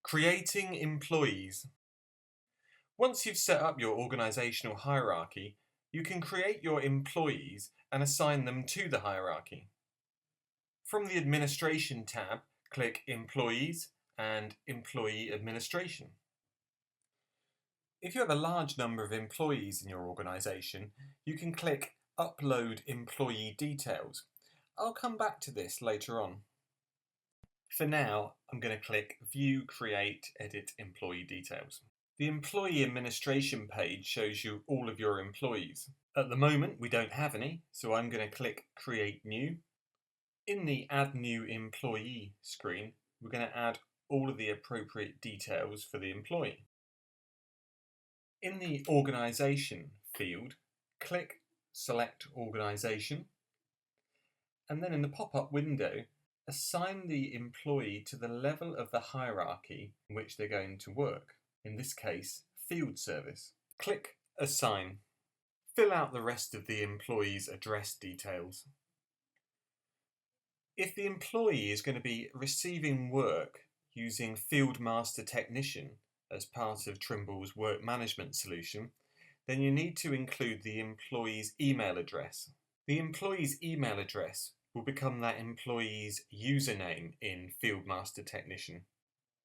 Creating employees. Once you've set up your organizational hierarchy, you can create your employees and assign them to the hierarchy. From the Administration tab, click Employees and Employee Administration. If you have a large number of employees in your organization, you can click Upload Employee Details. I'll come back to this later on. For now, I'm going to click View, Create, Edit Employee Details. The Employee Administration page shows you all of your employees. At the moment, we don't have any, so I'm going to click Create New. In the Add New Employee screen, we're going to add all of the appropriate details for the employee. In the Organisation field, click Select Organisation, and then in the pop-up window, assign the employee to the level of the hierarchy in which they're going to work, in this case, Field Service. Click Assign. Fill out the rest of the employee's address details. If the employee is going to be receiving work using Field Master Technician as part of Trimble's work management solution, then you need to include the employee's email address. The employee's email address will become that employee's username in Field Master Technician.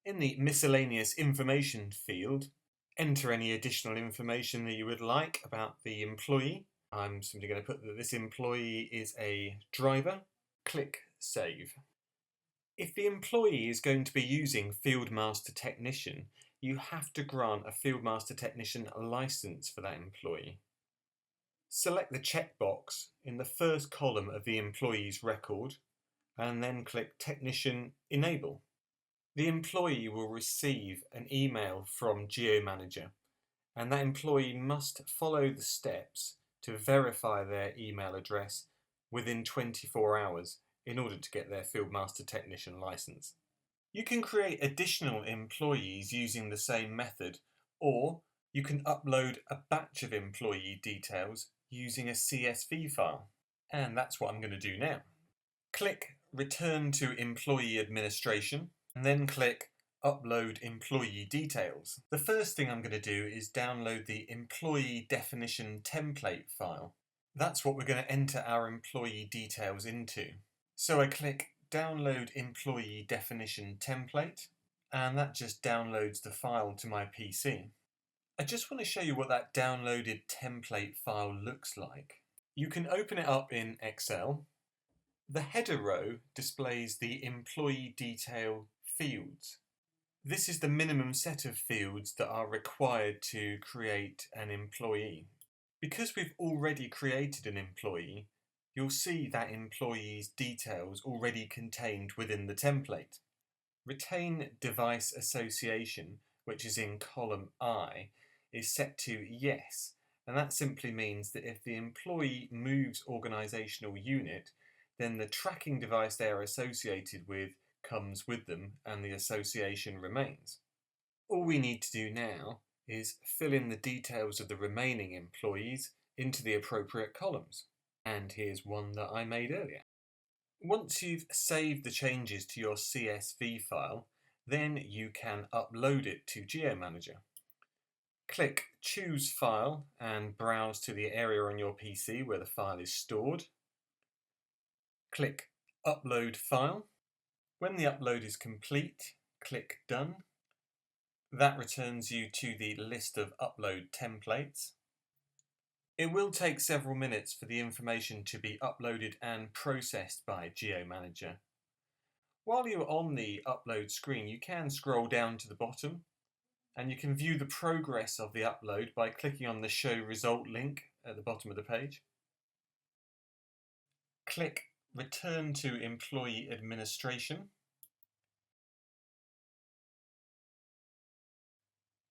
In the Miscellaneous Information field, enter any additional information that you would like about the employee. I'm simply going to put that this employee is a driver. Click Save. If the employee is going to be using Field Master Technician, you have to grant a Field Master Technician license for that employee. Select the checkbox in the first column of the employee's record and then click Technician Enable. The employee will receive an email from GeoManager, and that employee must follow the steps to verify their email address within 24 hours in order to get their Field Master Technician license. You can create additional employees using the same method, or you can upload a batch of employee details using a CSV file. And that's what I'm going to do now. Click Return to Employee Administration, and then click Upload Employee Details. The first thing I'm going to do is download the Employee Definition Template file. That's what we're going to enter our employee details into. So I click Download Employee Definition Template, and that just downloads the file to my PC. I just want to show you what that downloaded template file looks like. You can open it up in Excel. The header row displays the employee detail fields. This is the minimum set of fields that are required to create an employee. Because we've already created an employee, you'll see that employee's details already contained within the template. Retain Device Association, which is in column I, is set to Yes, and that simply means that if the employee moves organisational unit, then the tracking device they are associated with comes with them and the association remains. All we need to do now is fill in the details of the remaining employees into the appropriate columns. And here's one that I made earlier. Once you've saved the changes to your CSV file, then you can upload it to GeoManager. Click Choose File and browse to the area on your PC where the file is stored. Click Upload File. When the upload is complete, click Done. That returns you to the list of upload templates. It will take several minutes for the information to be uploaded and processed by GeoManager. While you're on the upload screen, you can scroll down to the bottom and you can view the progress of the upload by clicking on the Show Result link at the bottom of the page. Click Return to Employee Administration.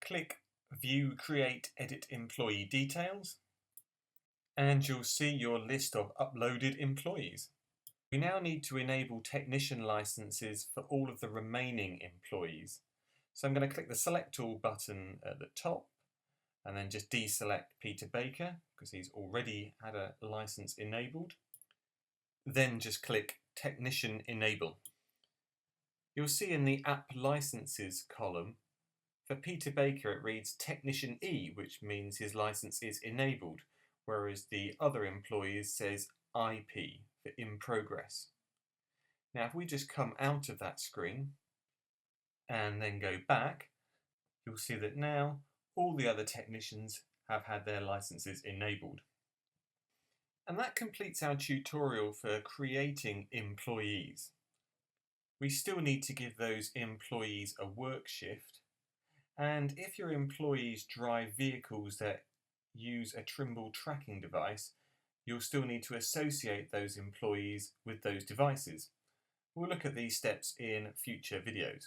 Click View, Create, Edit Employee Details, and you'll see your list of uploaded employees. We now need to enable technician licenses for all of the remaining employees. So I'm going to click the Select All button at the top and then just deselect Peter Baker because he's already had a license enabled. Then just click Technician Enable. You'll see in the App Licenses column, for Peter Baker it reads Technician E, which means his license is enabled, whereas the other employees says IP, for in progress. Now if we just come out of that screen and then go back, you'll see that now all the other technicians have had their licenses enabled. And that completes our tutorial for creating employees. We still need to give those employees a work shift, and if your employees drive vehicles that use a Trimble tracking device, you'll still need to associate those employees with those devices. We'll look at these steps in future videos.